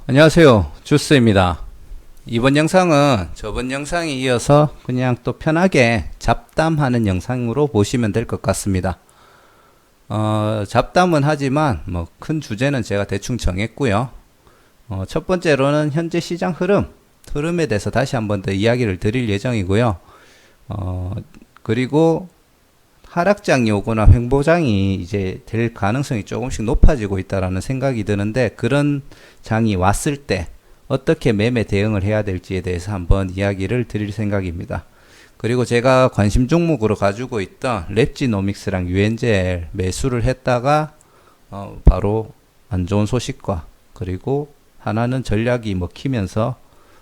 안녕하세요, 주스입니다. 이번 영상은 저번 영상에 이어서 그냥 또 편하게 잡담하는 영상으로 보시면 될 것 같습니다. 잡담은 하지만 뭐 큰 주제는 제가 대충 정했고요. 첫 번째로는 현재 시장 흐름에 대해서 다시 한번 더 이야기를 드릴 예정이고요. 그리고 하락장이 오거나 횡보장이 이제 될 가능성이 조금씩 높아지고 있다라는 생각이 드는데, 그런 장이 왔을 때 어떻게 매매 대응을 해야 될지에 대해서 한번 이야기를 드릴 생각입니다. 그리고 제가 관심 종목으로 가지고 있던 랩지노믹스랑 유엔젤 매수를 했다가 바로 안 좋은 소식과, 그리고 하나는 전략이 먹히면서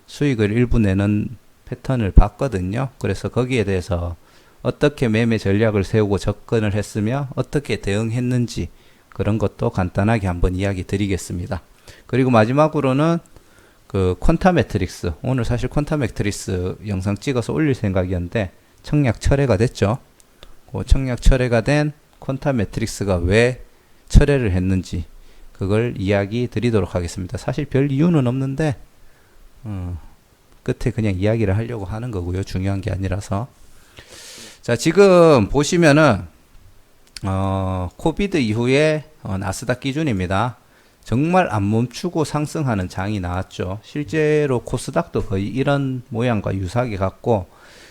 수익을 일부 내는 패턴을 봤거든요. 그래서 거기에 대해서 어떻게 매매 전략을 세우고 접근을 했으며 어떻게 대응했는지, 그런 것도 간단하게 한번 이야기 드리겠습니다. 그리고 마지막으로는 그 퀀타 매트릭스, 오늘 사실 퀀타 매트릭스 영상 찍어서 올릴 생각이었는데 청약 철회가 됐죠. 그 청약 철회가 된 퀀타 매트릭스가 왜 철회를 했는지, 그걸 이야기 드리도록 하겠습니다. 사실 별 이유는 없는데 끝에 그냥 이야기를 하려고 하는 거고요. 중요한 게 아니라서. 자, 지금 보시면은 코비드 이후에 나스닥 기준입니다. 정말 안 멈추고 상승하는 장이 나왔죠. 실제로 코스닥도 거의 이런 모양과 유사하게 같고,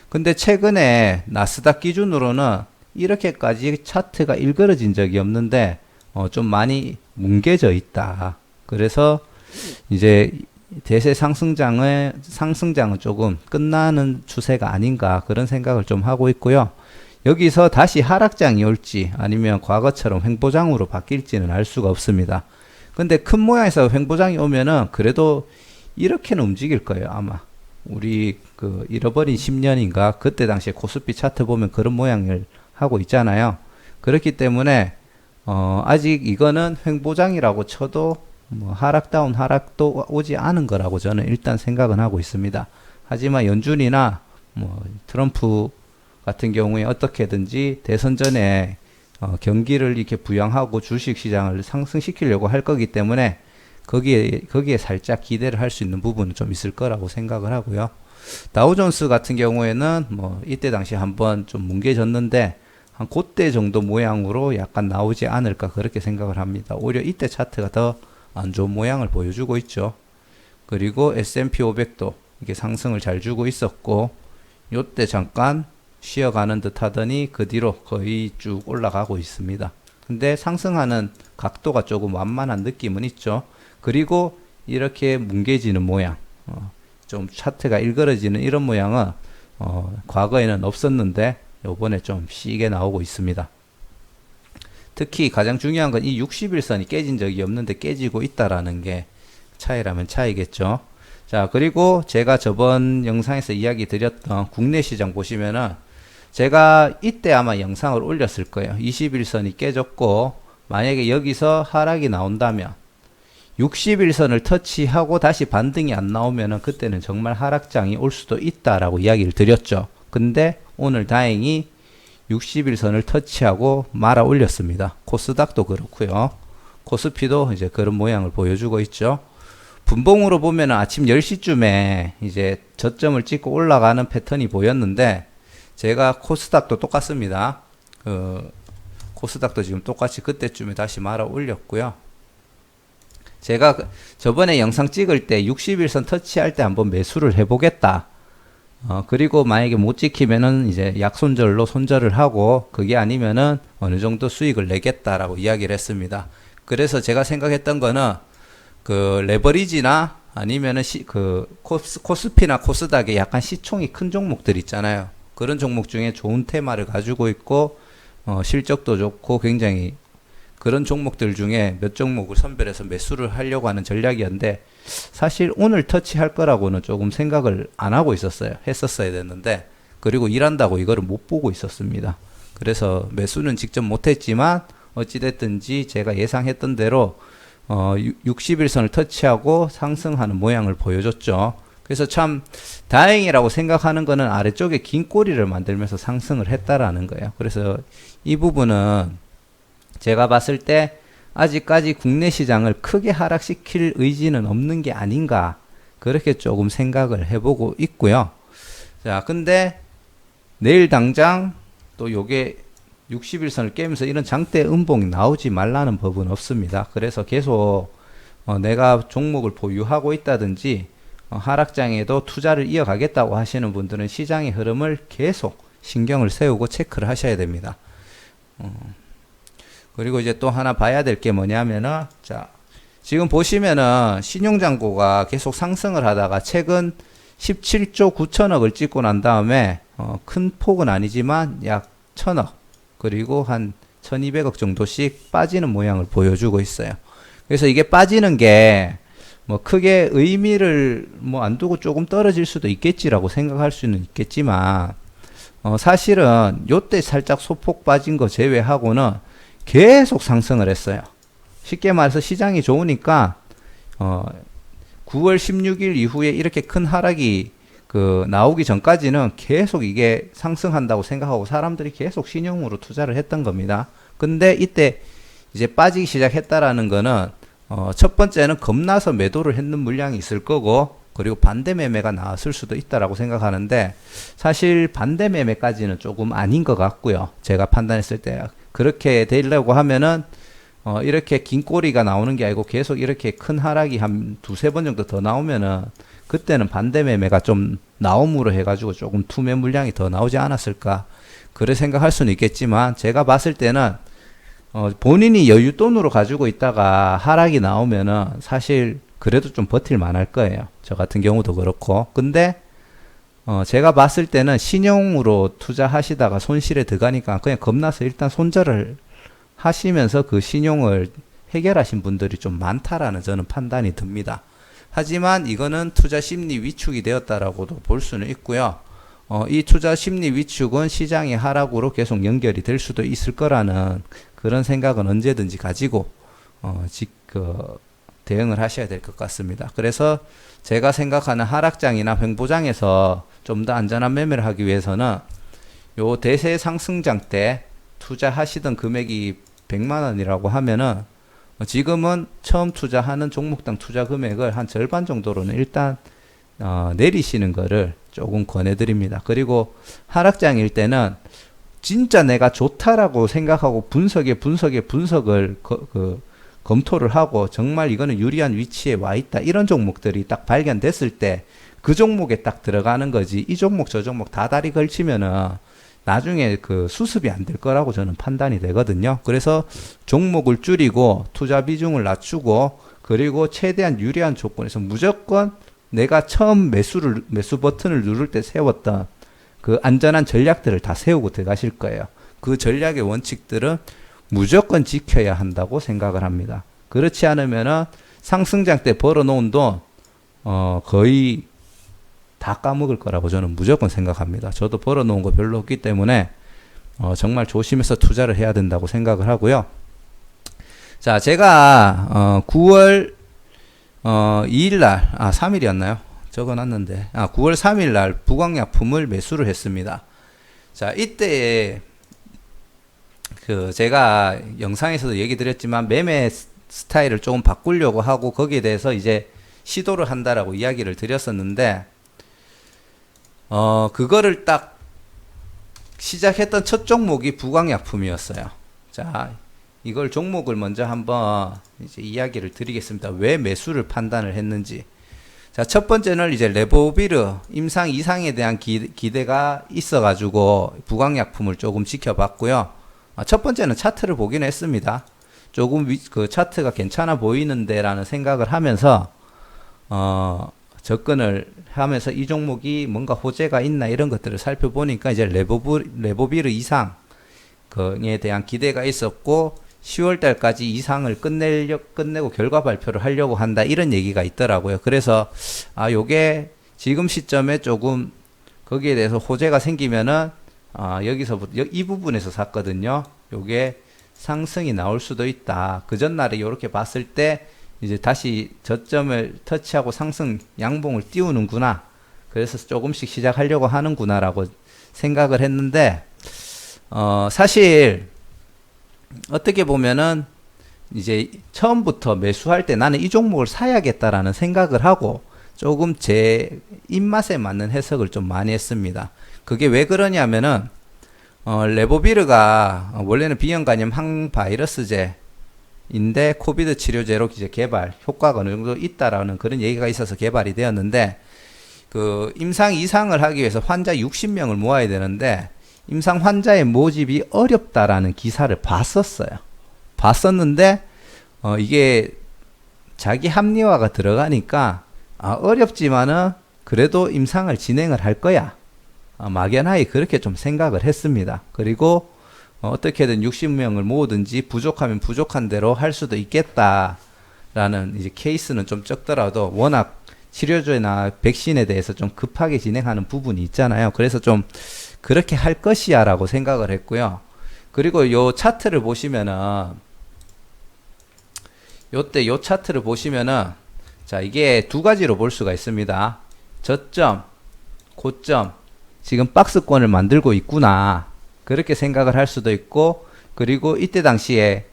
근데 최근에 나스닥 기준으로는 이렇게까지 차트가 일그러진 적이 없는데 좀 많이 뭉개져 있다. 그래서 이제 대세 상승장은 조금 끝나는 추세가 아닌가, 그런 생각을 좀 하고 있고요. 여기서 다시 하락장이 올지 아니면 과거처럼 횡보장으로 바뀔지는 알 수가 없습니다. 근데 큰 모양에서 횡보장이 오면은 그래도 이렇게는 움직일 거예요, 아마. 우리 그 잃어버린 10년인가 그때 당시에 코스피 차트 보면 그런 모양을 하고 있잖아요. 그렇기 때문에 아직 이거는 횡보장이라고 쳐도 뭐 하락다운 하락도 오지 않은 거라고 저는 일단 생각은 하고 있습니다. 하지만 연준이나 뭐 트럼프 같은 경우에 어떻게든지 대선 전에 경기를 이렇게 부양하고 주식 시장을 상승시키려고 할 거기 때문에 거기에 살짝 기대를 할 수 있는 부분은 좀 있을 거라고 생각을 하고요. 다우존스 같은 경우에는 뭐 이때 당시 한번 좀 뭉개졌는데 한 그때 정도 모양으로 약간 나오지 않을까, 그렇게 생각을 합니다. 오히려 이때 차트가 더 안 좋은 모양을 보여주고 있죠. 그리고 S&P 500도 이게 상승을 잘 주고 있었고, 요때 잠깐 쉬어가는 듯 하더니 그 뒤로 거의 쭉 올라가고 있습니다. 근데 상승하는 각도가 조금 완만한 느낌은 있죠. 그리고 이렇게 뭉개지는 모양, 좀 차트가 일그러지는 이런 모양은 과거에는 없었는데 요번에 좀 시게 나오고 있습니다. 특히 가장 중요한 건 이 60일선이 깨진 적이 없는데 깨지고 있다라는 게 차이라면 차이겠죠. 자, 그리고 제가 저번 영상에서 이야기 드렸던 국내 시장 보시면은 제가 이때 아마 영상을 올렸을 거예요. 21선이 깨졌고, 만약에 여기서 하락이 나온다면 60일선을 터치하고 다시 반등이 안 나오면은 그때는 정말 하락장이 올 수도 있다라고 이야기를 드렸죠. 근데 오늘 다행히 60일선을 터치하고 말아 올렸습니다. 코스닥도 그렇고요. 코스피도 이제 그런 모양을 보여주고 있죠. 분봉으로 보면 아침 10시쯤에 이제 저점을 찍고 올라가는 패턴이 보였는데, 제가 코스닥도 똑같습니다. 코스닥도 지금 똑같이 그때쯤에 다시 말아 올렸고요. 제가 저번에 영상 찍을 때 60일선 터치할 때 한번 매수를 해보겠다. 그리고 만약에 못 지키면은 이제 약손절로 손절을 하고, 그게 아니면은 어느 정도 수익을 내겠다라고 이야기를 했습니다. 그래서 제가 생각했던 거는 그 레버리지나 아니면은 코스피나 코스닥에 약간 시총이 큰 종목들 있잖아요. 그런 종목 중에 좋은 테마를 가지고 있고 실적도 좋고 굉장히 그런 종목들 중에 몇 종목을 선별해서 매수를 하려고 하는 전략이었는데, 사실 오늘 터치할 거라고는 조금 생각을 안 하고 있었어요. 했었어야 됐는데, 그리고 일한다고 이거를 못 보고 있었습니다. 그래서 매수는 직접 못했지만 어찌됐든지 제가 예상했던 대로 60일선을 터치하고 상승하는 모양을 보여줬죠. 그래서 참 다행이라고 생각하는 거는 아래쪽에 긴 꼬리를 만들면서 상승을 했다라는 거예요. 그래서 이 부분은 제가 봤을 때 아직까지 국내 시장을 크게 하락시킬 의지는 없는 게 아닌가 그렇게 조금 생각을 해보고 있고요. 자, 근데 내일 당장 또 요게 60일선을 깨면서 이런 장대 음봉이 나오지 말라는 법은 없습니다. 그래서 계속 내가 종목을 보유하고 있다든지 하락장에도 투자를 이어가겠다고 하시는 분들은 시장의 흐름을 계속 신경을 세우고 체크를 하셔야 됩니다. 그리고 이제 또 하나 봐야 될 게 뭐냐면은, 자, 지금 보시면은 신용잔고가 계속 상승을 하다가 최근 17조 9천억을 찍고 난 다음에 큰 폭은 아니지만 약 1,000억 그리고 한 1,200억 정도씩 빠지는 모양을 보여주고 있어요. 그래서 이게 빠지는 게 뭐 크게 의미를 뭐 안 두고 조금 떨어질 수도 있겠지라고 생각할 수는 있겠지만 사실은 요때 살짝 소폭 빠진 거 제외하고는 계속 상승을 했어요. 쉽게 말해서 시장이 좋으니까 9월 16일 이후에 이렇게 큰 하락이 나오기 전까지는 계속 이게 상승한다고 생각하고 사람들이 계속 신용으로 투자를 했던 겁니다. 근데 이때 이제 빠지기 시작했다라는 거는 첫 번째는 겁나서 매도를 했는 물량이 있을 거고, 그리고 반대 매매가 나왔을 수도 있다라고 생각하는데, 사실 반대 매매까지는 조금 아닌 것 같고요. 제가 판단했을 때 그렇게 되려고 하면은 이렇게 긴 꼬리가 나오는 게 아니고 계속 이렇게 큰 하락이 한 두세 번 정도 더 나오면은 그때는 반대 매매가 좀 나옴으로 해가지고 조금 투매 물량이 더 나오지 않았을까 그래 생각할 수는 있겠지만, 제가 봤을 때는 본인이 여윳돈으로 가지고 있다가 하락이 나오면은 사실 그래도 좀 버틸 만할 거예요. 저 같은 경우도 그렇고. 근데 제가 봤을 때는 신용으로 투자하시다가 손실에 들어가니까 그냥 겁나서 일단 손절을 하시면서 그 신용을 해결하신 분들이 좀 많다라는 저는 판단이 듭니다. 하지만 이거는 투자 심리 위축이 되었다라고도 볼 수는 있고요. 이 투자 심리 위축은 시장의 하락으로 계속 연결이 될 수도 있을 거라는 그런 생각은 언제든지 가지고 대응을 하셔야 될 것 같습니다. 그래서 제가 생각하는 하락장이나 횡보장에서 좀 더 안전한 매매를 하기 위해서는 요 대세 상승장 때 투자하시던 금액이 100만 원이라고 하면은 지금은 처음 투자하는 종목당 투자 금액을 한 절반 정도로는 일단 내리시는 거를 조금 권해드립니다. 그리고 하락장일 때는 진짜 내가 좋다라고 생각하고 분석을 검토를 하고 정말 이거는 유리한 위치에 와 있다 이런 종목들이 딱 발견됐을 때 그 종목에 딱 들어가는 거지, 이 종목 저 종목 다 다리 걸치면은 나중에 수습이 안 될 거라고 저는 판단이 되거든요. 그래서 종목을 줄이고 투자 비중을 낮추고, 그리고 최대한 유리한 조건에서 무조건 내가 처음 매수 버튼을 누를 때 세웠던 그 안전한 전략들을 다 세우고 들어가실 거예요. 그 전략의 원칙들은 무조건 지켜야 한다고 생각을 합니다. 그렇지 않으면은 상승장 때 벌어놓은 돈 거의 다 까먹을 거라고 저는 무조건 생각합니다. 저도 벌어놓은 거 별로 없기 때문에 정말 조심해서 투자를 해야 된다고 생각을 하고요. 자, 제가 9월 2일날 3일이었나요? 적어놨는데 9월 3일날 부광약품을 매수를 했습니다. 자, 이때 제가 영상에서도 얘기 드렸지만 매매 스타일을 조금 바꾸려고 하고 거기에 대해서 이제 시도를 한다라고 이야기를 드렸었는데, 그거를 딱 시작했던 첫 종목이 부광약품이었어요. 자, 이걸 종목을 먼저 한번 이제 이야기를 드리겠습니다. 왜 매수를 판단을 했는지. 자, 첫 번째는 이제 레보비르 임상 이상에 대한 기대가 있어가지고 부광약품을 조금 지켜봤고요. 첫 번째는 차트를 보긴 했습니다. 조금 그 차트가 괜찮아 보이는데라는 생각을 하면서 접근을 하면서 이 종목이 뭔가 호재가 있나 이런 것들을 살펴보니까 이제 레보비르 이상에 대한 기대가 있었고 10월 달까지 이상을 끝내고 결과 발표를 하려고 한다 이런 얘기가 있더라고요. 그래서 요게 지금 시점에 조금 거기에 대해서 호재가 생기면은 여기서부터 이 부분에서 샀거든요. 요게 상승이 나올 수도 있다. 그 전날에 이렇게 봤을 때 이제 다시 저점을 터치하고 상승 양봉을 띄우는구나. 그래서 조금씩 시작하려고 하는구나 라고 생각을 했는데 사실 어떻게 보면은 이제 처음부터 매수할 때 나는 이 종목을 사야겠다라는 생각을 하고 조금 제 입맛에 맞는 해석을 좀 많이 했습니다. 그게 왜 그러냐면은 레보비르가 원래는 비형간염 항바이러스제인데 코비드 치료제로 이제 개발 효과가 어느 정도 있다라는 그런 얘기가 있어서 개발이 되었는데 그 임상 이상을 하기 위해서 환자 60명을 모아야 되는데 임상 환자의 모집이 어렵다라는 기사를 봤었는데 이게 자기 합리화가 들어가니까 어렵지만은 그래도 임상을 진행을 할 거야. 막연하게 그렇게 좀 생각을 했습니다. 그리고 어떻게든 60명을 모으든지 부족하면 부족한 대로 할 수도 있겠다라는 이제 케이스는 좀 적더라도 워낙 치료제나 백신에 대해서 좀 급하게 진행하는 부분이 있잖아요. 그래서 좀 그렇게 할 것이야 라고 생각을 했고요. 그리고 요 차트를 보시면은 요때 요 차트를 보시면은 자 이게 두 가지로 볼 수가 있습니다. 저점, 고점 지금 박스권을 만들고 있구나 그렇게 생각을 할 수도 있고 그리고 이때 당시에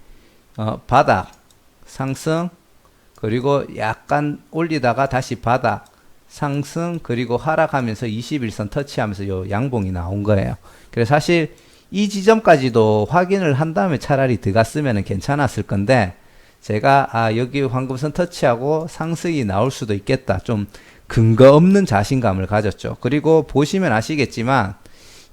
바닥 상승 그리고 약간 올리다가 다시 바닥 상승 그리고 하락하면서 21선 터치하면서 요 양봉이 나온 거예요. 그래서 사실 이 지점까지도 확인을 한 다음에 차라리 들어갔으면 괜찮았을 건데 제가 여기 황금선 터치하고 상승이 나올 수도 있겠다 좀 근거 없는 자신감을 가졌죠. 그리고 보시면 아시겠지만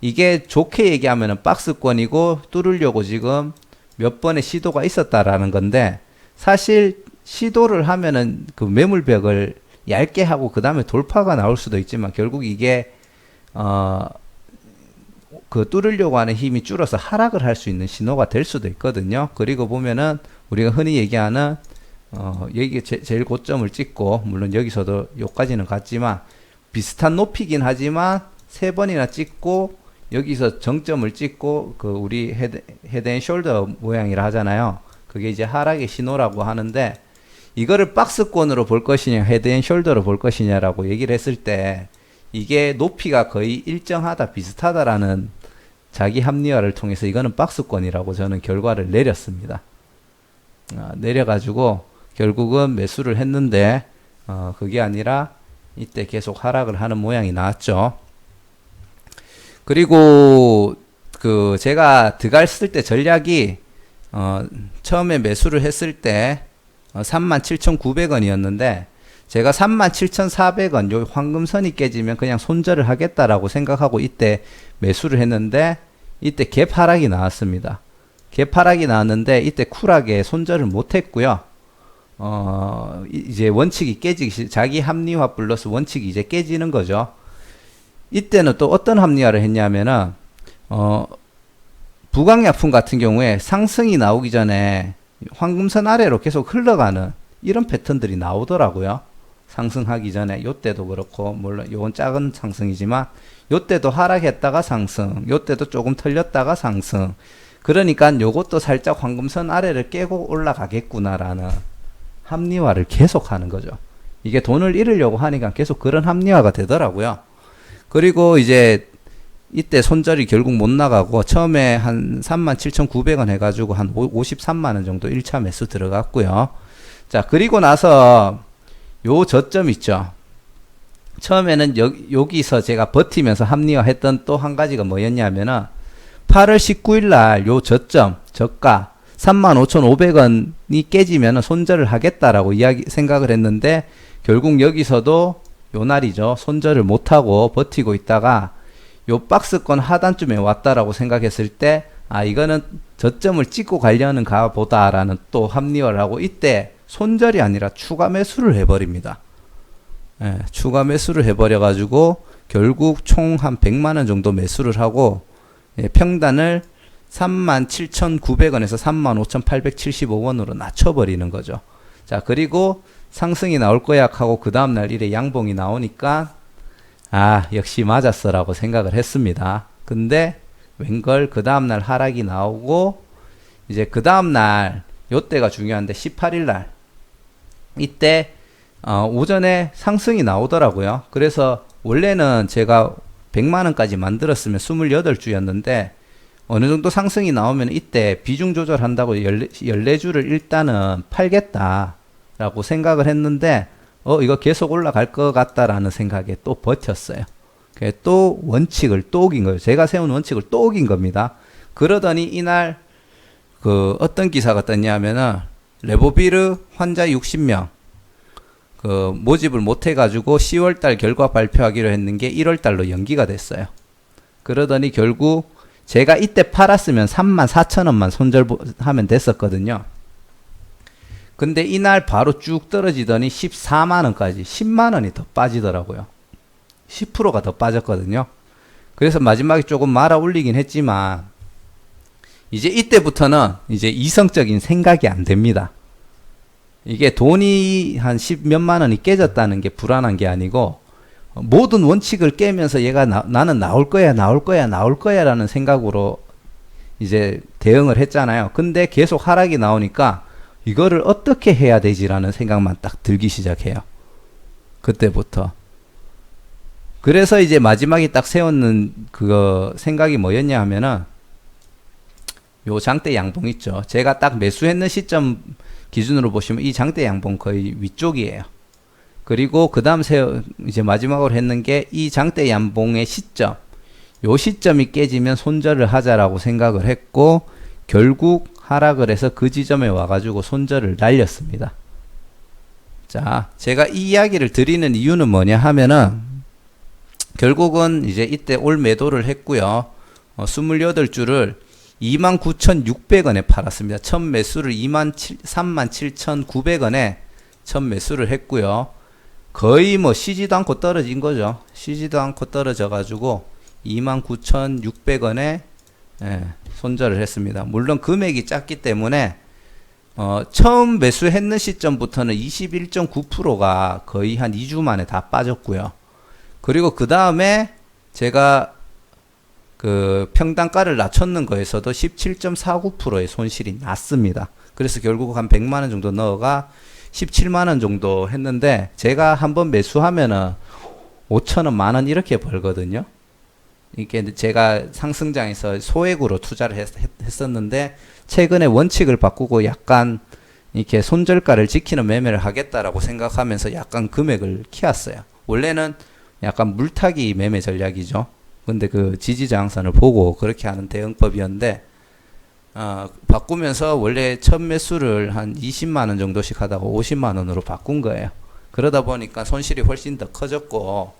이게 좋게 얘기하면은 박스권이고 뚫으려고 지금 몇 번의 시도가 있었다라는 건데 사실 시도를 하면은 그 매물벽을 얇게 하고 그 다음에 돌파가 나올 수도 있지만 결국 이게 그 뚫으려고 하는 힘이 줄어서 하락을 할 수 있는 신호가 될 수도 있거든요. 그리고 보면은 우리가 흔히 얘기하는 여기 제일 고점을 찍고 물론 여기서도 여기까지는 갔지만 비슷한 높이긴 하지만 세 번이나 찍고 여기서 정점을 찍고 그 우리 헤드 앤 숄더 모양이라 하잖아요. 그게 이제 하락의 신호라고 하는데 이거를 박스권으로 볼 것이냐 헤드 앤 숄더로 볼 것이냐라고 얘기를 했을 때 이게 높이가 거의 일정하다 비슷하다라는 자기 합리화를 통해서 이거는 박스권이라고 저는 결과를 내렸습니다. 내려가지고 결국은 매수를 했는데 그게 아니라 이때 계속 하락을 하는 모양이 나왔죠. 그리고 그 제가 들어갔을 때 전략이 처음에 매수를 했을 때 37,900원이었는데 제가 37,400원 요 황금선이 깨지면 그냥 손절을 하겠다라고 생각하고 이때 매수를 했는데 이때 갭 하락이 나왔습니다. 갭 하락이 나왔는데 이때 쿨하게 손절을 못 했고요. 이제 원칙이 깨지기 자기 합리화 플러스 원칙이 이제 깨지는 거죠. 이때는 또 어떤 합리화를 했냐면은 부강약품 같은 경우에 상승이 나오기 전에 황금선 아래로 계속 흘러가는 이런 패턴들이 나오더라고요. 상승하기 전에 요때도 그렇고 물론 요건 작은 상승이지만 요때도 하락했다가 상승 요때도 조금 털렸다가 상승 그러니까 요것도 살짝 황금선 아래를 깨고 올라가겠구나라는 합리화를 계속 하는 거죠. 이게 돈을 잃으려고 하니까 계속 그런 합리화가 되더라고요. 그리고 이제 이때 손절이 결국 못 나가고 처음에 한 37,900원 해가지고 한 53만원 정도 1차 매수 들어갔고요. 자 그리고 나서 요 저점 있죠. 처음에는 여기서 제가 버티면서 합리화 했던 또 한 가지가 뭐였냐면은 8월 19일 날 요 저점 저가 35,500원이 깨지면 손절을 하겠다라고 생각을 했는데 결국 여기서도 요 날이죠. 손절을 못하고 버티고 있다가 요 박스권 하단쯤에 왔다라고 생각했을 때 이거는 저점을 찍고 가려는가 보다라는 또 합리화를 하고 이때 손절이 아니라 추가 매수를 해버립니다. 예, 추가 매수를 해버려 가지고 결국 총 한 100만원 정도 매수를 하고 평단을 37,900원에서 35,875원으로 낮춰버리는 거죠. 자 그리고 상승이 나올 거야 하고 그 다음날 이래 양봉이 나오니까 역시 맞았어 라고 생각을 했습니다. 근데 웬걸 그 다음날 하락이 나오고 이제 그 다음날 요때가 중요한데 18일날 이때 오전에 상승이 나오더라고요. 그래서 원래는 제가 100만원까지 만들었으면 28주였는데 어느 정도 상승이 나오면 이때 비중 조절한다고 14주를 일단은 팔겠다라고 생각을 했는데 이거 계속 올라갈 것 같다라는 생각에 또 버텼어요. 또 원칙을 또 어긴 거예요. 제가 세운 원칙을 또 어긴 겁니다. 그러더니 이날 그 어떤 기사가 떴냐면은 레보비르 환자 60명 그 모집을 못 해가지고 10월달 결과 발표하기로 했는 게 1월달로 연기가 됐어요. 그러더니 결국 제가 이때 팔았으면 34,000원만 손절하면 됐었거든요. 근데 이날 바로 쭉 떨어지더니 14만원까지 10만원이 더 빠지더라고요. 10%가 더 빠졌거든요. 그래서 마지막에 조금 말아 올리긴 했지만 이제 이때부터는 이제 이성적인 생각이 안 됩니다. 이게 돈이 한 10몇만 원이 깨졌다는 게 불안한 게 아니고 모든 원칙을 깨면서 얘가 나는 나올 거야 라는 생각으로 이제 대응을 했잖아요. 근데 계속 하락이 나오니까 이거를 어떻게 해야 되지라는 생각만 딱 들기 시작해요. 그때부터. 그래서 이제 마지막에 딱 세웠는 그거 생각이 뭐였냐 하면은 요 장대 양봉 있죠. 제가 딱 매수했는 시점 기준으로 보시면 이 장대 양봉 거의 위쪽이에요. 그리고 그 다음 이제 마지막으로 했는 게 이 장대 양봉의 시점, 요 시점이 깨지면 손절을 하자라고 생각을 했고 결국 하락을 해서 그 지점에 와가지고 손절을 날렸습니다. 자, 제가 이 이야기를 드리는 이유는 뭐냐 하면은 결국은 이제 이때 올 매도를 했고요. 28주를 29,600원에 팔았습니다. 첫 매수를 37,900원에 첫 매수를 했고요. 거의 뭐 쉬지도 않고 떨어진 거죠. 쉬지도 않고 떨어져 가지고 29,600원에 손절을 했습니다. 물론 금액이 작기 때문에 처음 매수했는 시점부터는 21.9%가 거의 한 2주 만에 다 빠졌고요. 그리고 그 다음에 제가 그 평단가를 낮췄는 거에서도 17.49%의 손실이 났습니다. 그래서 결국 한 100만원 정도 넣어가 17만원 정도 했는데 제가 한번 매수하면은 5천원 만원 이렇게 벌거든요. 이게 제가 상승장에서 소액으로 투자를 했었는데 최근에 원칙을 바꾸고 약간 이렇게 손절가를 지키는 매매를 하겠다라고 생각하면서 약간 금액을 키웠어요. 원래는 약간 물타기 매매 전략이죠. 근데 그 지지저항선을 보고 그렇게 하는 대응법이었는데 바꾸면서 원래 첫 매수를 한 20만원 정도씩 하다가 50만원으로 바꾼 거예요. 그러다 보니까 손실이 훨씬 더 커졌고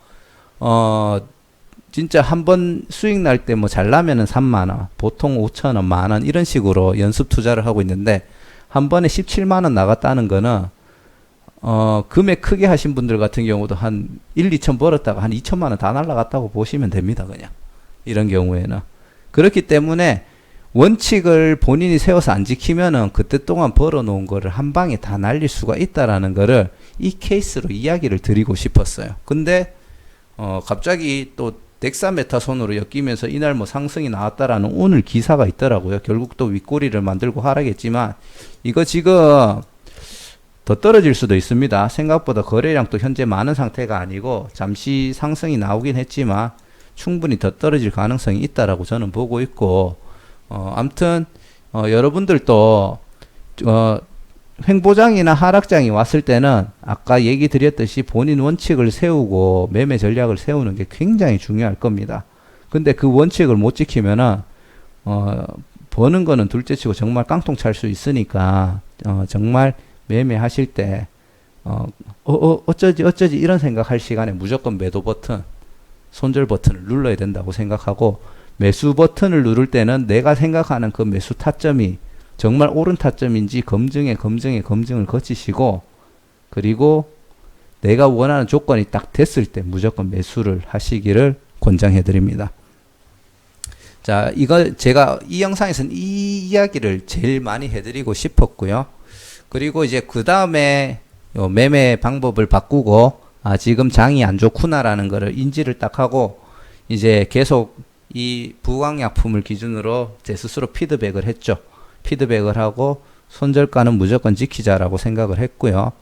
진짜 한번 수익 날 때 뭐 잘 나면은 3만원, 보통 5천원, 만원 이런 식으로 연습 투자를 하고 있는데 한 번에 17만원 나갔다는 거는 금액 크게 하신 분들 같은 경우도 한 1, 2천 벌었다가 한 2천만원 다 날라갔다고 보시면 됩니다. 그냥 이런 경우에는 그렇기 때문에 원칙을 본인이 세워서 안 지키면은 그때 동안 벌어 놓은 거를 한 방에 다 날릴 수가 있다라는 거를 이 케이스로 이야기를 드리고 싶었어요. 근데 갑자기 또 덱사메타손으로 엮이면서 이날 뭐 상승이 나왔다라는 오늘 기사가 있더라고요. 결국 또 윗꼬리를 만들고 하락했지만 이거 지금 더 떨어질 수도 있습니다. 생각보다 거래량도 현재 많은 상태가 아니고 잠시 상승이 나오긴 했지만 충분히 더 떨어질 가능성이 있다라고 저는 보고 있고 아무튼 여러분들도 횡보장이나 하락장이 왔을 때는 아까 얘기 드렸듯이 본인 원칙을 세우고 매매 전략을 세우는 게 굉장히 중요할 겁니다. 근데 그 원칙을 못 지키면은 버는 거는 둘째치고 정말 깡통 찰 수 있으니까 정말 매매하실 때 어쩌지 이런 생각할 시간에 무조건 매도 버튼, 손절 버튼을 눌러야 된다고 생각하고 매수 버튼을 누를 때는 내가 생각하는 그 매수 타점이 정말 옳은 타점인지 검증을 거치시고 그리고 내가 원하는 조건이 딱 됐을 때 무조건 매수를 하시기를 권장해 드립니다. 자, 이거 제가 이 영상에서는 이 이야기를 제일 많이 해드리고 싶었고요. 그리고 이제 그 다음에 매매 방법을 바꾸고 지금 장이 안 좋구나라는 거를 인지를 딱 하고 이제 계속 이 부강약품을 기준으로 제 스스로 피드백을 했죠. 피드백을 하고 손절가는 무조건 지키자라고 생각을 했고요.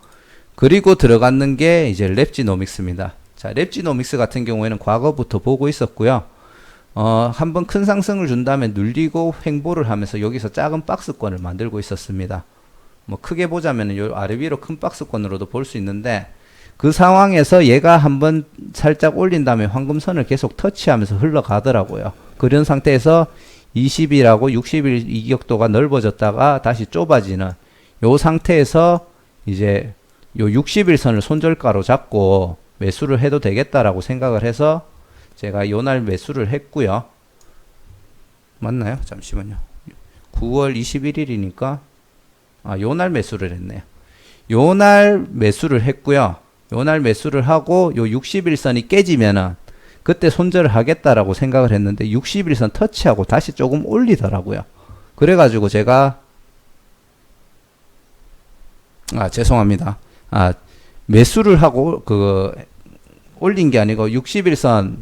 그리고 들어갔는 게 이제 랩지노믹스입니다. 자, 랩지노믹스 같은 경우에는 과거부터 보고 있었고요. 한번 큰 상승을 준 다음에 눌리고 횡보를 하면서 여기서 작은 박스권을 만들고 있었습니다. 뭐 크게 보자면 요 아래 위로 큰 박스권으로도 볼 수 있는데, 그 상황에서 얘가 한번 살짝 올린 다음에 황금선을 계속 터치하면서 흘러가더라고요. 그런 상태에서 20일하고 60일 이격도가 넓어졌다가 다시 좁아지는 요 상태에서 이제 요 60일 선을 손절가로 잡고 매수를 해도 되겠다라고 생각을 해서 제가 요날 매수를 했고요. 맞나요? 잠시만요. 9월 21일이니까 요날 매수를 했네요. 요날 매수를 했고요. 요날 매수를 하고 요 60일선이 깨지면은 그때 손절을 하겠다라고 생각을 했는데 60일선 터치하고 다시 조금 올리더라고요. 그래가지고 제가 죄송합니다. 매수를 하고 올린 게 아니고 60일선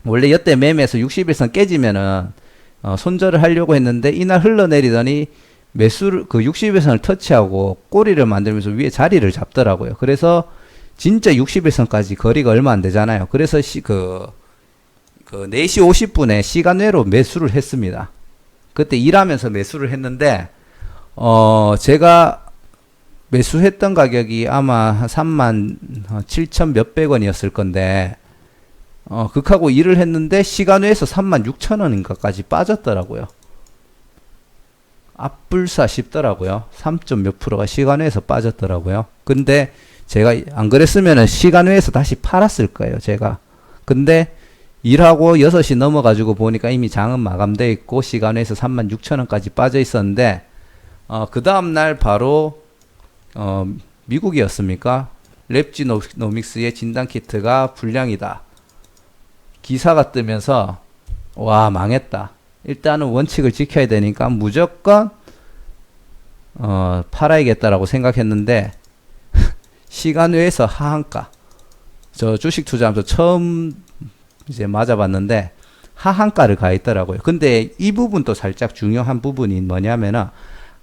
원래 여태 매매에서 60일선 깨지면은 손절을 하려고 했는데 이날 흘러내리더니 매수를 60일선을 터치하고 꼬리를 만들면서 위에 자리를 잡더라고요. 그래서 진짜 60일선까지 거리가 얼마 안 되잖아요. 그래서 4시 50분에 시간외로 매수를 했습니다. 그때 일하면서 매수를 했는데 제가 매수했던 가격이 아마 한 37,000 몇백 원이었을 건데 극하고 일을 했는데 시간외에서 36,000원인가까지 빠졌더라고요. 앞불사 싶더라고요. 3. 몇 프로가 시간외에서 빠졌더라고요. 근데 제가 안 그랬으면은 시간외에서 다시 팔았을 거예요, 제가. 근데 일하고 6시 넘어가지고 보니까 이미 장은 마감되어 있고 시간외에서 36,000원까지 빠져 있었는데 그 다음날 바로 미국이었습니까? 랩지노믹스의 진단키트가 불량이다 기사가 뜨면서 와 망했다. 일단은 원칙을 지켜야 되니까 무조건 팔아야겠다라고 생각했는데 시간 외에서 하한가, 저 주식 투자하면서 처음 이제 맞아봤는데 하한가를 가 있더라고요. 근데 이 부분도 살짝 중요한 부분이 뭐냐면은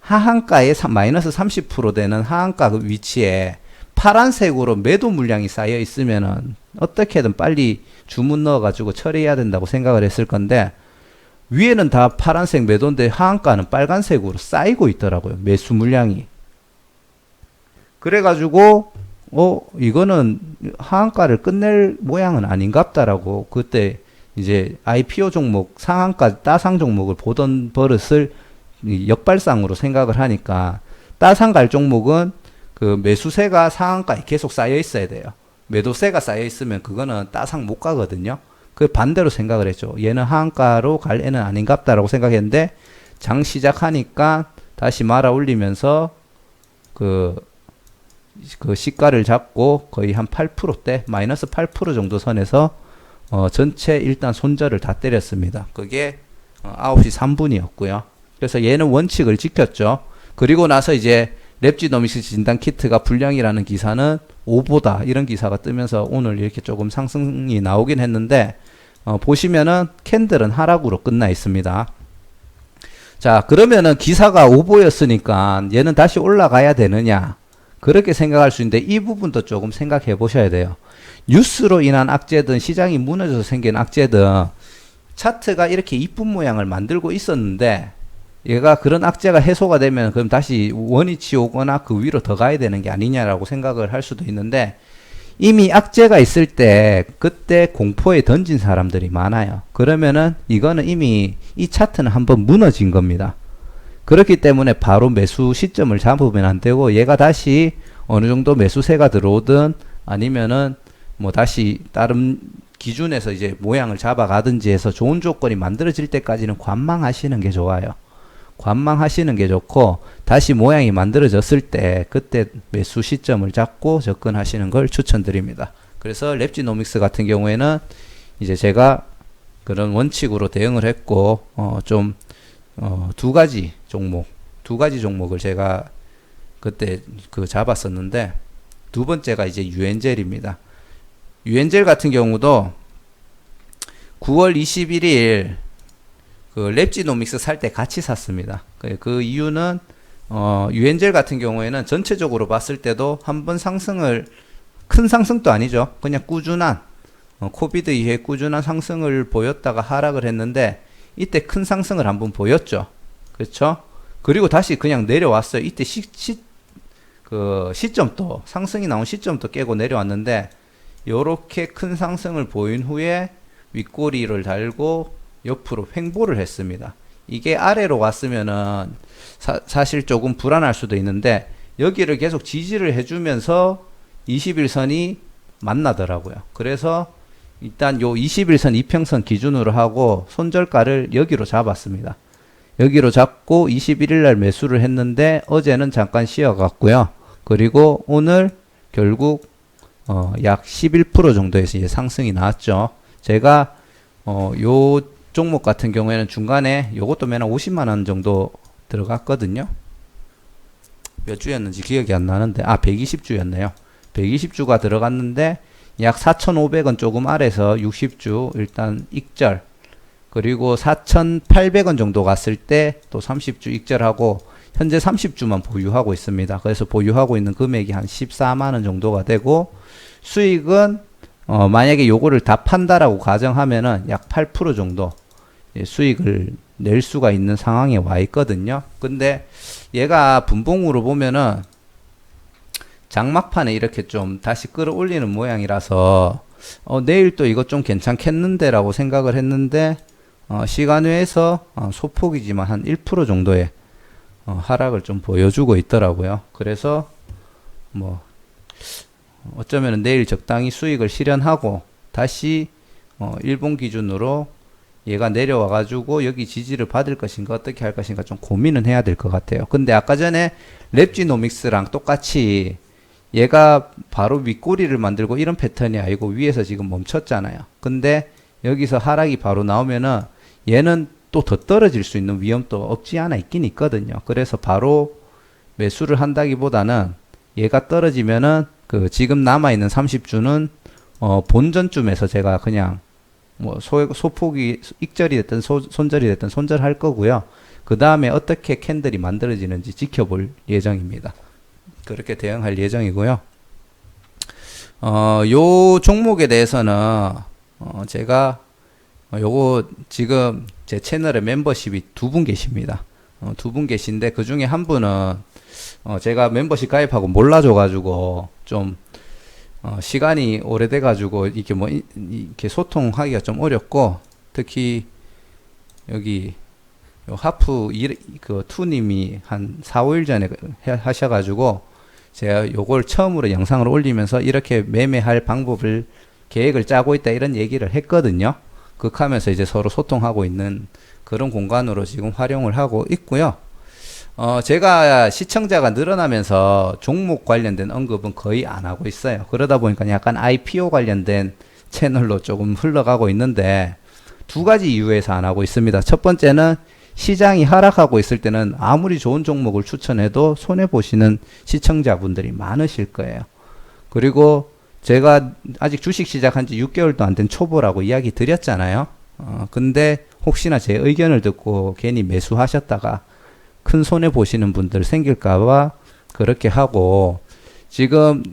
하한가에 마이너스 30% 되는 하한가 그 위치에 파란색으로 매도 물량이 쌓여 있으면은 어떻게든 빨리 주문 넣어가지고 처리해야 된다고 생각을 했을 건데 위에는 다 파란색 매도인데 하한가는 빨간색으로 쌓이고 있더라고요. 매수 물량이. 그래가지고 이거는 하한가를 끝낼 모양은 아닌갑다라고 그때 이제 IPO 종목 상한가 따상 종목을 보던 버릇을 역발상으로 생각을 하니까 따상 갈 종목은 그 매수세가 상한가에 계속 쌓여 있어야 돼요. 매도세가 쌓여 있으면 그거는 따상 못 가거든요. 그 반대로 생각을 했죠. 얘는 하한가로 갈 애는 아닌갑다라고 생각했는데 장 시작하니까 다시 말아 올리면서 그 시가를 잡고 거의 한 8%대 마이너스 8% 정도 선에서 전체 일단 손절을 다 때렸습니다. 그게 9시 3분이었고요. 그래서 얘는 원칙을 지켰죠. 그리고 나서 이제 랩지노믹스 진단 키트가 불량이라는 기사는 오보다 이런 기사가 뜨면서 오늘 이렇게 조금 상승이 나오긴 했는데 보시면은 캔들은 하락으로 끝나 있습니다. 자, 그러면은 기사가 오보였으니까 얘는 다시 올라가야 되느냐? 그렇게 생각할 수 있는데 이 부분도 조금 생각해 보셔야 돼요. 뉴스로 인한 악재든 시장이 무너져서 생긴 악재든 차트가 이렇게 이쁜 모양을 만들고 있었는데 얘가 그런 악재가 해소가 되면 그럼 다시 원위치 오거나 그 위로 더 가야 되는 게 아니냐라고 생각을 할 수도 있는데 이미 악재가 있을 때 그때 공포에 던진 사람들이 많아요. 그러면은 이거는 이미 이 차트는 한번 무너진 겁니다. 그렇기 때문에 바로 매수 시점을 잡으면 안 되고 얘가 다시 어느 정도 매수세가 들어오든 아니면은 뭐 다시 다른 기준에서 이제 모양을 잡아가든지 해서 좋은 조건이 만들어질 때까지는 관망하시는 게 좋아요. 관망하시는 게 좋고 다시 모양이 만들어졌을 때 그때 매수 시점을 잡고 접근하시는 걸 추천드립니다. 그래서 랩지노믹스 같은 경우에는 이제 제가 그런 원칙으로 대응을 했고 두 가지 종목을 제가 그때 잡았었는데 두 번째가 이제 유엔젤입니다. 유엔젤 같은 경우도 9월 21일 그 랩지노믹스 살 때 같이 샀습니다. 그 이유는 유엔젤 같은 경우에는 전체적으로 봤을 때도 한번 상승을 큰 상승도 아니죠. 그냥 꾸준한 코비드 이후에 꾸준한 상승을 보였다가 하락을 했는데 이때 큰 상승을 한번 보였죠. 그렇죠? 그리고 다시 그냥 내려왔어요. 이때 시점도 상승이 나온 시점도 깨고 내려왔는데 요렇게 큰 상승을 보인 후에 윗꼬리를 달고 옆으로 횡보를 했습니다. 이게 아래로 갔으면은 사실 조금 불안할 수도 있는데 여기를 계속 지지를 해주면서 21선이 만나더라고요. 그래서 일단 요 21선 이평선 기준으로 하고 손절가를 여기로 잡았습니다. 여기로 잡고 21일날 매수를 했는데 어제는 잠깐 쉬어갔고요. 그리고 오늘 결국 약 11% 정도에서 이제 상승이 나왔죠. 제가 요 종목 같은 경우에는 중간에 요것도 매나 50만원 정도 들어갔거든요. 몇 주였는지 기억이 안 나는데 120주였네요. 120주가 들어갔는데 약 4,500원 조금 아래서 60주 일단 익절, 그리고 4,800원 정도 갔을 때 또 30주 익절하고 현재 30주만 보유하고 있습니다. 그래서 보유하고 있는 금액이 한 14만원 정도가 되고 수익은 만약에 요거를 다 판다라고 가정하면은 약 8% 정도 수익을 낼 수가 있는 상황에 와 있거든요. 근데 얘가 분봉으로 보면은 장막판에 이렇게 좀 다시 끌어올리는 모양이라서 내일 또 이거 좀 괜찮겠는데 라고 생각을 했는데 시간외에서 소폭이지만 한 1% 정도의 하락을 좀 보여주고 있더라고요. 그래서 뭐 어쩌면 내일 적당히 수익을 실현하고 다시 일본 기준으로 얘가 내려와 가지고 여기 지지를 받을 것인가 어떻게 할 것인가 좀 고민은 해야 될 것 같아요. 근데 아까 전에 랩지노믹스랑 똑같이 얘가 바로 윗꼬리를 만들고 이런 패턴이 아니고 위에서 지금 멈췄잖아요. 근데 여기서 하락이 바로 나오면은 얘는 또 더 떨어질 수 있는 위험도 없지 않아 있긴 있거든요. 그래서 바로 매수를 한다기보다는 얘가 떨어지면은 지금 남아있는 30주는 본전쯤에서 제가 그냥 뭐 소폭이 익절이 됐든 손절이 됐든 손절할 거고요. 그 다음에 어떻게 캔들이 만들어지는지 지켜볼 예정입니다. 그렇게 대응할 예정이고요. 요 종목에 대해서는 제가 요거 지금 제 채널에 멤버십이 2분 계십니다. 2분 계신데 그 중에 한 분은 제가 멤버십 가입하고 몰라줘가지고 좀 시간이 오래돼가지고 이렇게 뭐 이렇게 소통하기가 좀 어렵고 특히 여기 요 하프 투님이 한 4, 5일 전에 하셔가지고 제가 요걸 처음으로 영상을 올리면서 이렇게 매매할 방법을 계획을 짜고 있다 이런 얘기를 했거든요. 극하면서 이제 서로 소통하고 있는 그런 공간으로 지금 활용을 하고 있고요. 제가 시청자가 늘어나면서 종목 관련된 언급은 거의 안 하고 있어요. 그러다 보니까 약간 IPO 관련된 채널로 조금 흘러가고 있는데 두 가지 이유에서 안 하고 있습니다. 첫 번째는 시장이 하락하고 있을 때는 아무리 좋은 종목을 추천해도 손해보시는 시청자분들이 많으실 거예요. 그리고 제가 아직 주식 시작한 지 6개월도 안 된 초보라고 이야기 드렸잖아요. 근데 혹시나 제 의견을 듣고 괜히 매수하셨다가 큰 손해 보시는 분들 생길까봐 그렇게 하고 지금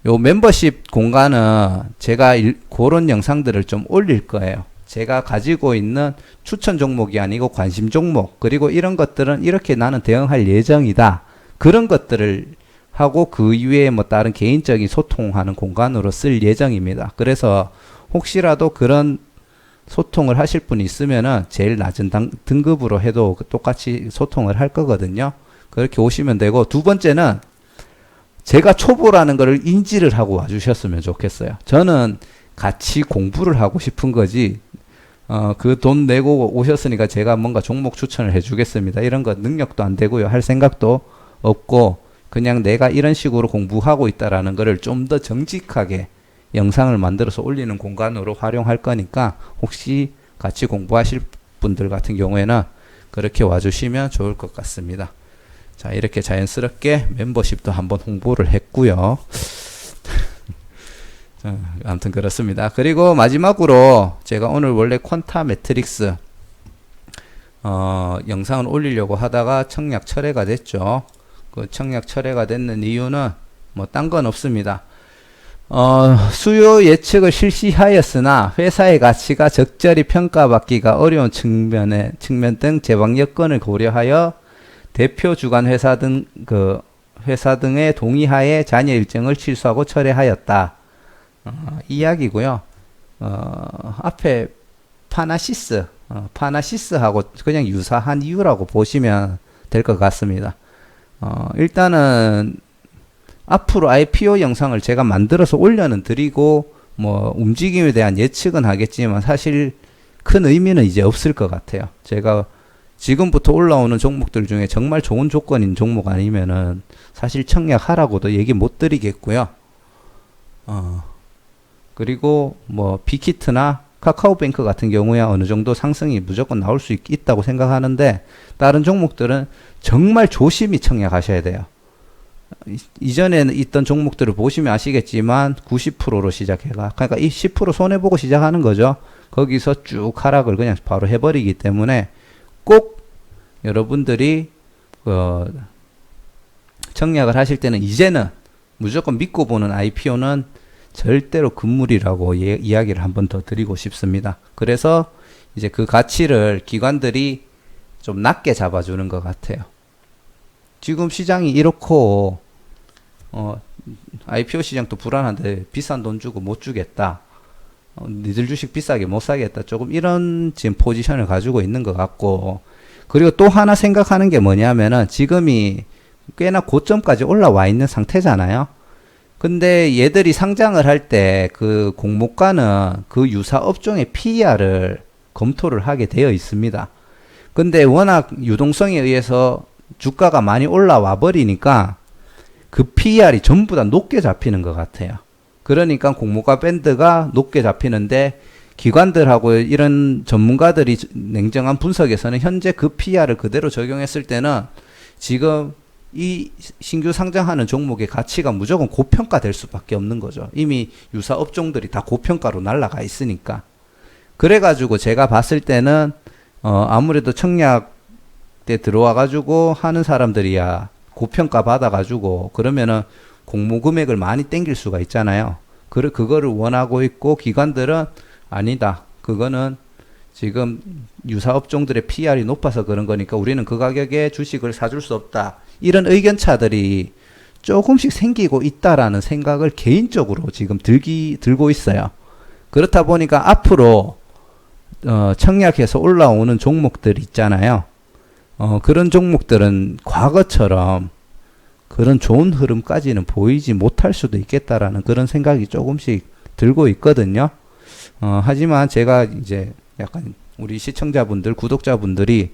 요 멤버십 공간은 제가 그런 영상들을 좀 올릴 거예요. 제가 가지고 있는 추천 종목이 아니고 관심 종목 그리고 이런 것들은 이렇게 나는 대응할 예정이다. 그런 것들을 하고 그 이외에 뭐 다른 개인적인 소통하는 공간으로 쓸 예정입니다. 그래서 혹시라도 그런 소통을 하실 분이 있으면은 제일 낮은 등급으로 해도 똑같이 소통을 할 거거든요. 그렇게 오시면 되고 두 번째는 제가 초보라는 거를 인지를 하고 와주셨으면 좋겠어요. 저는 같이 공부를 하고 싶은 거지 그 돈 내고 오셨으니까 제가 뭔가 종목 추천을 해주겠습니다. 이런 거 능력도 안 되고요. 할 생각도 없고 그냥 내가 이런 식으로 공부하고 있다라는 거를 좀 더 정직하게 영상을 만들어서 올리는 공간으로 활용할 거니까 혹시 같이 공부하실 분들 같은 경우에는 그렇게 와주시면 좋을 것 같습니다. 자, 이렇게 자연스럽게 멤버십도 한번 홍보를 했고요. 자, 아무튼 그렇습니다. 그리고 마지막으로 제가 오늘 원래 퀀타 매트릭스 영상을 올리려고 하다가 청약 철회가 됐죠. 그 청약 철회가 됐는 이유는 뭐 딴 건 없습니다. 수요 예측을 실시하였으나 회사의 가치가 적절히 평가받기가 어려운 측면 등 제방 여건을 고려하여 대표 주관 회사 등의 동의하에 잔여 일정을 취소하고 철회하였다. 이야기고요. 앞에 파나시스하고 그냥 유사한 이유라고 보시면 될 것 같습니다. 일단은 앞으로 IPO 영상을 제가 만들어서 올려는 드리고 뭐 움직임에 대한 예측은 하겠지만 사실 큰 의미는 이제 없을 것 같아요. 제가 지금부터 올라오는 종목들 중에 정말 좋은 조건인 종목 아니면은 사실 청약하라고도 얘기 못 드리겠고요. 그리고 뭐 빅히트나 카카오뱅크 같은 경우에 어느 정도 상승이 무조건 나올 수 있다고 생각하는데 다른 종목들은 정말 조심히 청약하셔야 돼요. 이전에 있던 종목들을 보시면 아시겠지만 90%로 시작해가 그러니까 이 10% 손해보고 시작하는 거죠. 거기서 쭉 하락을 그냥 바로 해버리기 때문에 꼭 여러분들이 청약을 하실 때는 이제는 무조건 믿고 보는 IPO는 절대로 금물이라고 이야기를 한번 더 드리고 싶습니다. 그래서 이제 그 가치를 기관들이 좀 낮게 잡아주는 것 같아요. 지금 시장이 이렇고 IPO 시장도 불안한데 비싼 돈 주고 못 주겠다. 니들 주식 비싸게 못 사겠다. 조금 이런 지금 포지션을 가지고 있는 것 같고, 그리고 또 하나 생각하는 게 뭐냐면은 지금이 꽤나 고점까지 올라와 있는 상태잖아요. 근데 얘들이 상장을 할 때 그 공모가는 그 유사 업종의 PER을 검토를 하게 되어 있습니다. 근데 워낙 유동성에 의해서 주가가 많이 올라와 버리니까 그 PER이 전부 다 높게 잡히는 것 같아요. 그러니까 공모가 밴드가 높게 잡히는데 기관들하고 이런 전문가들이 냉정한 분석에서는 현재 그 PER을 그대로 적용했을 때는 지금 이 신규 상장하는 종목의 가치가 무조건 고평가될 수밖에 없는 거죠. 이미 유사 업종들이 다 고평가로 날아가 있으니까. 그래가지고 제가 봤을 때는 아무래도 청약 때 들어와가지고 하는 사람들이야 고평가 받아가지고 그러면은 공모 금액을 많이 땡길 수가 있잖아요. 그거를 원하고 있고 기관들은 아니다. 그거는 지금 유사 업종들의 PR이 높아서 그런 거니까 우리는 그 가격에 주식을 사줄 수 없다. 이런 의견차들이 조금씩 생기고 있다라는 생각을 개인적으로 지금 들고 있어요. 그렇다 보니까 앞으로 청약해서 올라오는 종목들 있잖아요. 그런 종목들은 과거처럼 그런 좋은 흐름까지는 보이지 못할 수도 있겠다라는 그런 생각이 조금씩 들고 있거든요. 하지만 제가 이제 약간 우리 시청자분들, 구독자분들이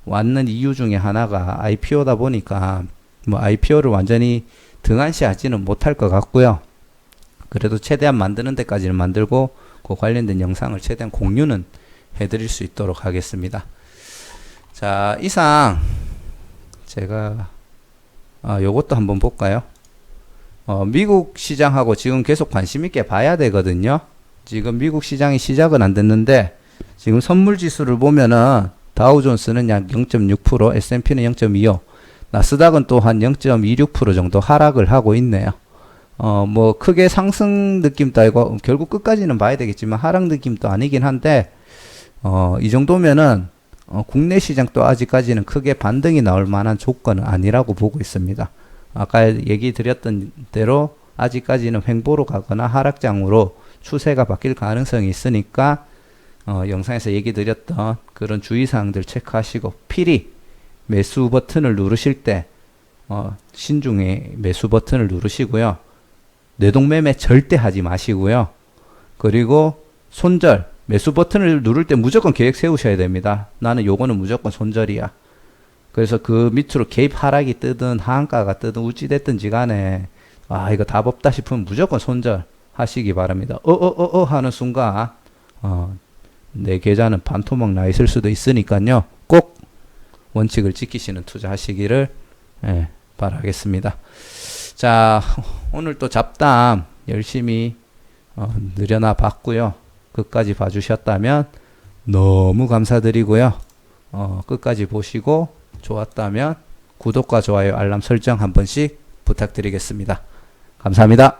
왔는 이유 중에 하나가 IPO다 보니까 뭐 IPO를 완전히 등한시하지는 못할 것 같고요. 그래도 최대한 만드는 데까지는 만들고 그 관련된 영상을 최대한 공유는 해드릴 수 있도록 하겠습니다. 자, 이상 제가 요것도 한번 볼까요? 미국 시장하고 지금 계속 관심 있게 봐야 되거든요. 지금 미국 시장이 시작은 안 됐는데 지금 선물 지수를 보면은 다우존스는 약 0.6%, S&P는 0.25, 나스닥은 또 한 0.26% 정도 하락을 하고 있네요. 뭐 크게 상승 느낌도 아니고 결국 끝까지는 봐야 되겠지만 하락 느낌도 아니긴 한데 이 정도면은 국내 시장도 아직까지는 크게 반등이 나올 만한 조건은 아니라고 보고 있습니다. 아까 얘기 드렸던 대로 아직까지는 횡보로 가거나 하락장으로 추세가 바뀔 가능성이 있으니까 영상에서 얘기 드렸던 그런 주의사항들 체크하시고 필히 매수 버튼을 누르실 때 신중히 매수 버튼을 누르시고요. 뇌동매매 절대 하지 마시고요. 그리고 손절, 매수 버튼을 누를 때 무조건 계획 세우셔야 됩니다. 나는 요거는 무조건 손절이야. 그래서 그 밑으로 개입 하락이 뜨든 하한가가 뜨든 우찌됐든지 간에 이거 답 없다 싶으면 무조건 손절 하시기 바랍니다. 하는 순간 내 계좌는 반토막 나 있을 수도 있으니까요. 꼭 원칙을 지키시는 투자 하시기를 바라겠습니다. 자, 오늘 또 잡담 열심히 늘여나 봤고요. 끝까지 봐주셨다면 너무 감사드리고요. 끝까지 보시고 좋았다면 구독과 좋아요, 알람 설정 한 번씩 부탁드리겠습니다. 감사합니다.